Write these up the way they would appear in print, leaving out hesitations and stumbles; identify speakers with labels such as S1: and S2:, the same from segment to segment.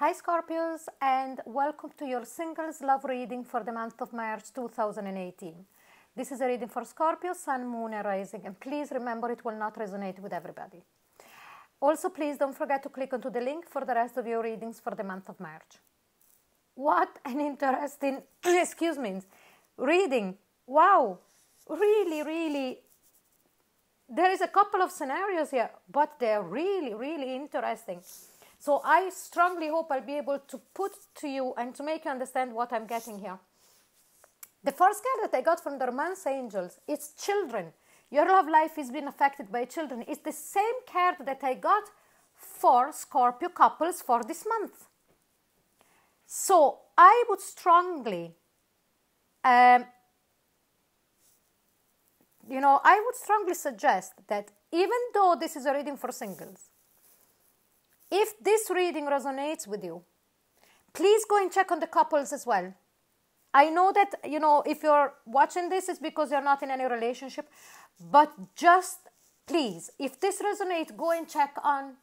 S1: Hi Scorpios, and welcome to your singles love reading for the month of March 2018. This is a reading for Scorpio, Sun, Moon and Rising, and please remember it will not resonate with everybody. Also, please don't forget to click onto the link for the rest of your readings for the month of March. What an interesting, reading. Wow, really, there is a couple of scenarios here, but they're really interesting. So I strongly hope I'll be able to put to you and to make you understand what I'm getting here. The first card that I got from the Romance Angels is children. Your love life is being affected by children. It's the same card that I got for Scorpio couples for this month. So I would strongly, I would strongly suggest that even though this is a reading for singles, if this reading resonates with you, please go and check on the couples as well. I know that, if you're watching this, it's because you're not in any relationship. But just please, if this resonates, go and check on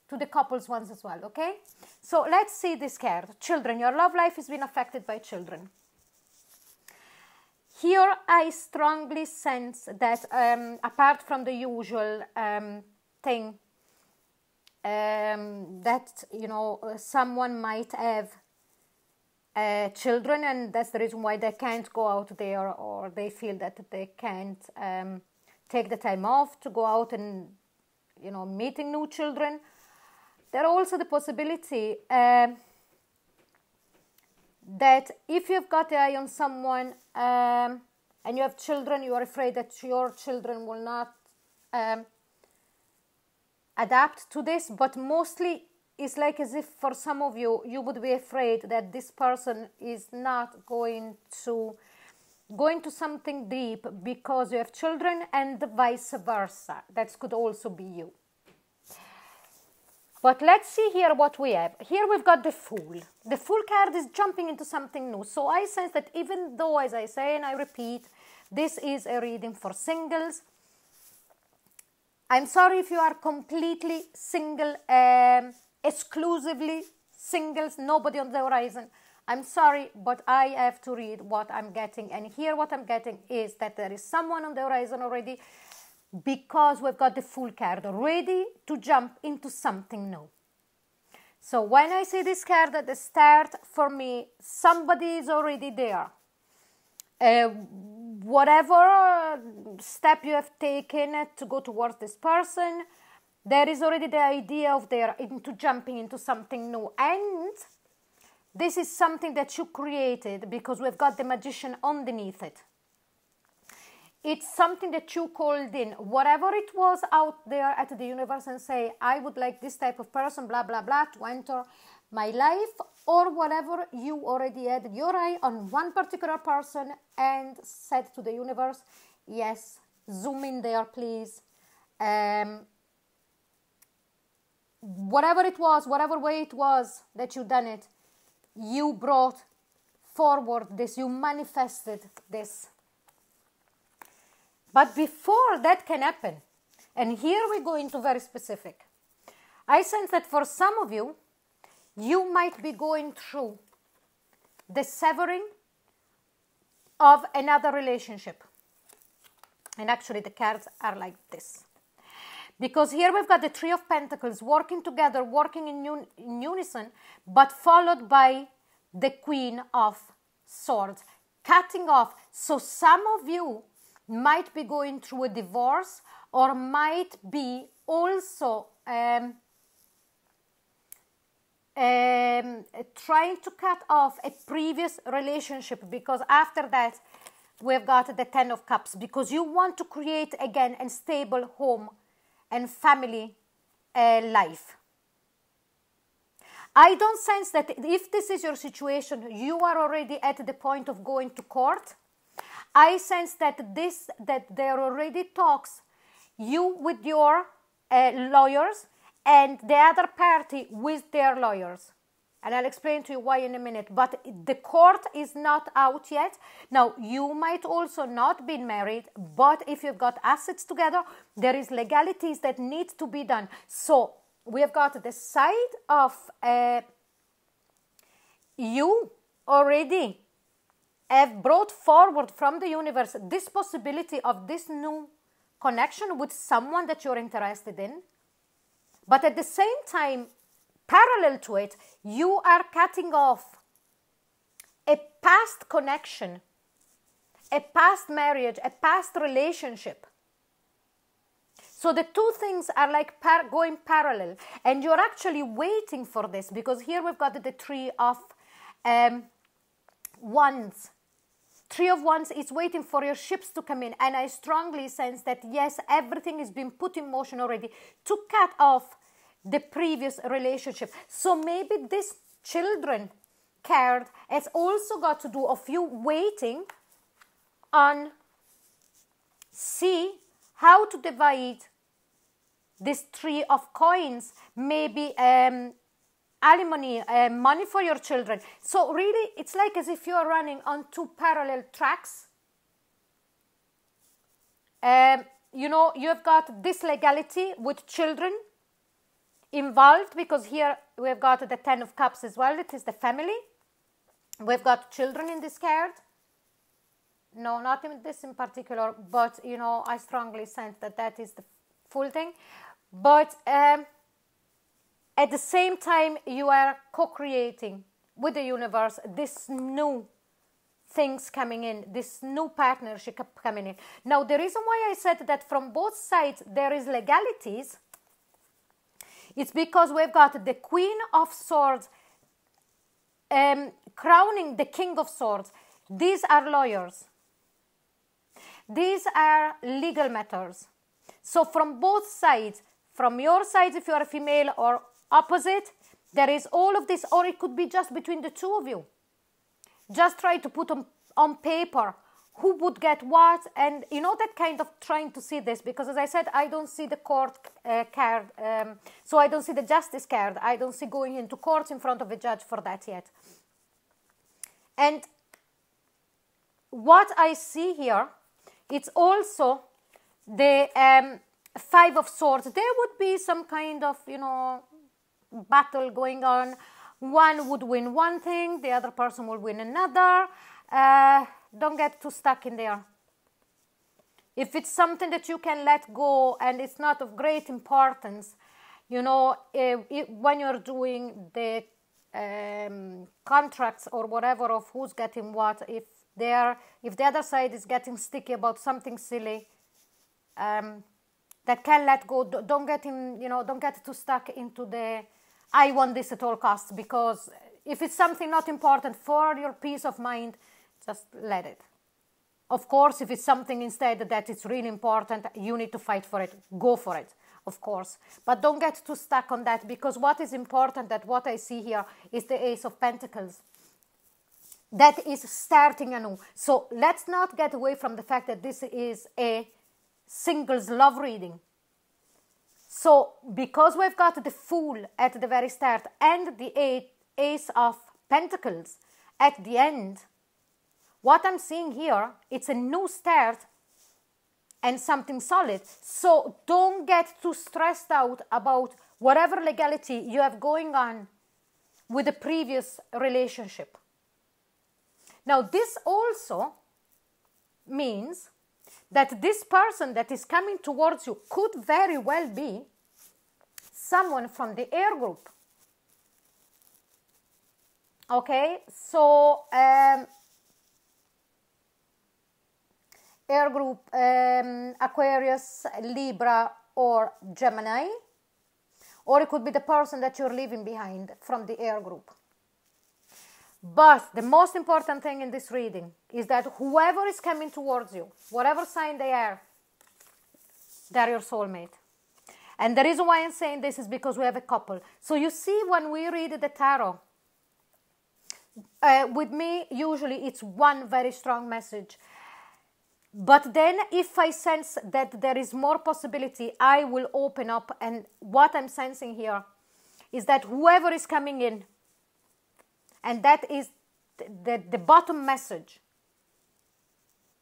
S1: to the couples ones as well, okay? So let's see this card. Children, your love life is being affected by children. Here I strongly sense that apart from the usual thing, that someone might have children, and that's the reason why they can't go out there, or they feel that they can't take the time off to go out and meeting new children. There are also the possibility that if you've got the eye on someone and you have children, you are afraid that your children will not adapt to this, but mostly it's like as if for some of you, you would be afraid that this person is not going to go into something deep because you have children, and vice versa. That could also be you. But let's see here what we have. Here we've got the Fool. The Fool card is jumping into something new. So I sense that even though, as I say and I repeat, this is a reading for singles, I'm sorry if you are completely single, exclusively singles, nobody on the horizon. I'm sorry, but I have to read what I'm getting. And here what I'm getting is that there is someone on the horizon already, because we've got the Fool card ready to jump into something new. So when I see this card at the start, for me, somebody is already there. Whatever step you have taken to go towards this person, there is already the idea of into jumping into something new. And this is something that you created, because we've got the Magician underneath it. It's something that you called in, whatever it was out there at the universe, and say, I would like this type of person, blah, blah, blah, to enter my life, or whatever. You already had your eye on one particular person and said to the universe, yes, zoom in there, please. Whatever it was, whatever way it was that you done it, you brought forward this, you manifested this. But before that can happen, and here we go into very specific, I sense that for some of you, you might be going through the severing of another relationship. And actually the cards are like this. Because here we've got the Three of Pentacles working together, working in unison, but followed by the Queen of Swords, cutting off. So some of you might be going through a divorce, or might be also trying to cut off a previous relationship, because after that we've got the Ten of Cups, because you want to create again a stable home and family life. I don't sense that if this is your situation, you are already at the point of going to court. I sense that there are already talks, you with your lawyers, and the other party with their lawyers. And I'll explain to you why in a minute. But the court is not out yet. Now, you might also not be married, but if you've got assets together, there is legalities that need to be done. So we have got the side of you already have brought forward from the universe this possibility of this new connection with someone that you're interested in. But at the same time, parallel to it, you are cutting off a past connection, a past marriage, a past relationship. So the two things are like going parallel, and you're actually waiting for this, because here we've got the Three of Wands. Three of Wands is waiting for your ships to come in, and I strongly sense that yes, everything is being put in motion already to cut off the previous relationship. So maybe this children card has also got to do of you waiting on see how to divide this Three of Coins, maybe alimony, money for your children. So really, it's like as if you're running on two parallel tracks. You know, you've got this legality with children involved, because here we've got the Ten of Cups as well. It is the family. We've got children in this card. No, not in this in particular, but, you know, I strongly sense that that is the full thing. But at the same time, you are co-creating with the universe this new things coming in, this new partnership coming in. Now, the reason why I said that from both sides there is legalities, it's because we've got the Queen of Swords crowning the King of Swords. These are lawyers. These are legal matters. So from both sides, from your side if you are a female or opposite, there is all of this, or it could be just between the two of you. Just try to put on paper who would get what, and you know, that kind of trying to see this, because as I said, I don't see the court card, so I don't see the justice card. I don't see going into court in front of a judge for that yet. And what I see here, it's also the Five of Swords. There would be some kind of, you know, battle going on. One would win one thing, the other person will win another. Don't get too stuck in there. If it's something that you can let go and it's not of great importance, you know, when you're doing the contracts or whatever of who's getting what, if the other side is getting sticky about something silly, that can let go. Don't get in, you know, don't get too stuck into the I want this at all costs, because if it's something not important for your peace of mind, just let it. Of course, if it's something instead that it's really important, you need to fight for it. Go for it, of course. But don't get too stuck on that, because what is important, that what I see here is the Ace of Pentacles. That is starting anew. So let's not get away from the fact that this is a singles love reading. So because we've got the Fool at the very start and the Ace of Pentacles at the end, what I'm seeing here, it's a new start and something solid. So don't get too stressed out about whatever legality you have going on with the previous relationship. Now, this also means that this person that is coming towards you could very well be someone from the air group. Okay, so air group, Aquarius, Libra, or Gemini, or it could be the person that you're leaving behind from the air group. But the most important thing in this reading is that whoever is coming towards you, whatever sign they are, they're your soulmate. And the reason why I'm saying this is because we have a couple. So you see, when we read the tarot, with me, usually it's one very strong message. But then if I sense that there is more possibility, I will open up. And what I'm sensing here is that whoever is coming in, and that is the bottom message,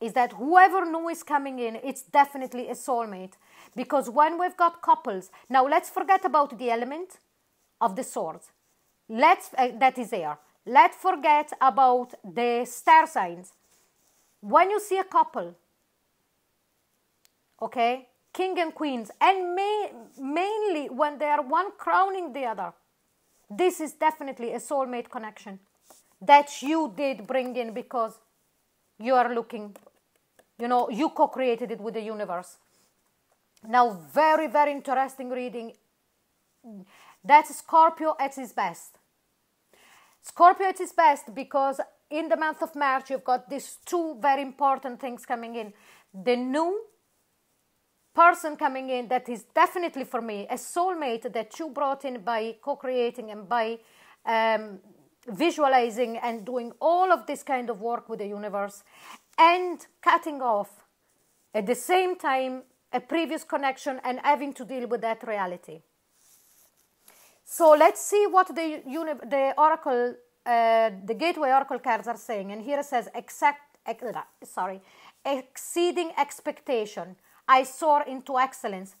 S1: is that whoever new is coming in, it's definitely a soulmate. Because when we've got couples, now let's forget about the element of the swords. That is air. let's forget about the star signs. When you see a couple, okay, king and queens, and mainly when they are one crowning the other, this is definitely a soulmate connection that you did bring in because you are looking, you know, you co-created it with the universe. Now, very, very interesting reading. That's Scorpio at its best. Scorpio at its best because in the month of March, you've got these two very important things coming in. The new person coming in that is definitely for me a soulmate that you brought in by co-creating and by visualizing and doing all of this kind of work with the universe, and cutting off at the same time a previous connection and having to deal with that reality. So let's see what the oracle, the gateway oracle cards are saying. And here it says, exceeding expectation. I soar into excellence.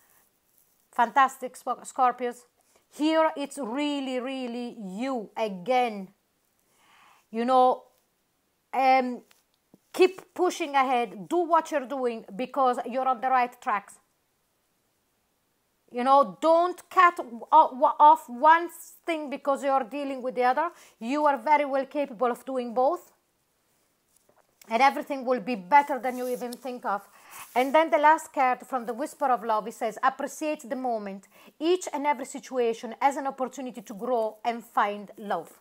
S1: Fantastic, Scorpios. Here it's really, really you again. You know, keep pushing ahead. Do what you're doing because you're on the right tracks. You know, don't cut off one thing because you're dealing with the other. You are very well capable of doing both. And everything will be better than you even think of. And then the last card from the Whisper of Love, it says, appreciate the moment. Each and every situation as an opportunity to grow and find love.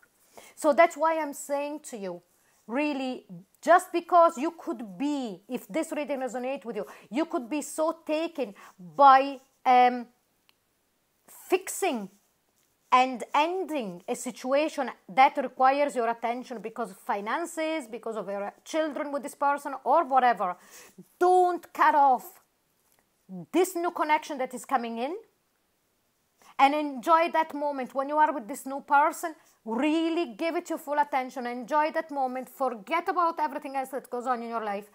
S1: So that's why I'm saying to you, really, just because you could be, if this reading resonates with you, you could be so taken by fixing and ending a situation that requires your attention because of finances, because of your children with this person or whatever. Don't cut off this new connection that is coming in and enjoy that moment when you are with this new person. Really give it your full attention, enjoy that moment, forget about everything else that goes on in your life,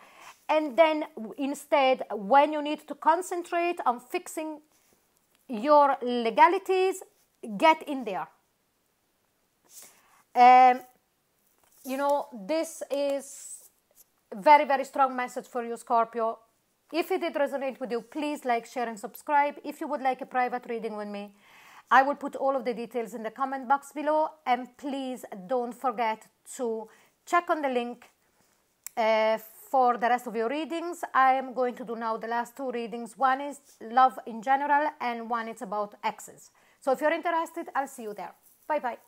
S1: and then instead, when you need to concentrate on fixing your legalities, get in there. You know, this is very, very strong message for you, Scorpio. If it did resonate with you, please like, share and subscribe. If you would like a private reading with me, I will put all of the details in the comment box below, and please don't forget to check on the link for the rest of your readings. I am going to do now the last two readings. One is love in general and one is about exes. So if you're interested, I'll see you there. Bye bye.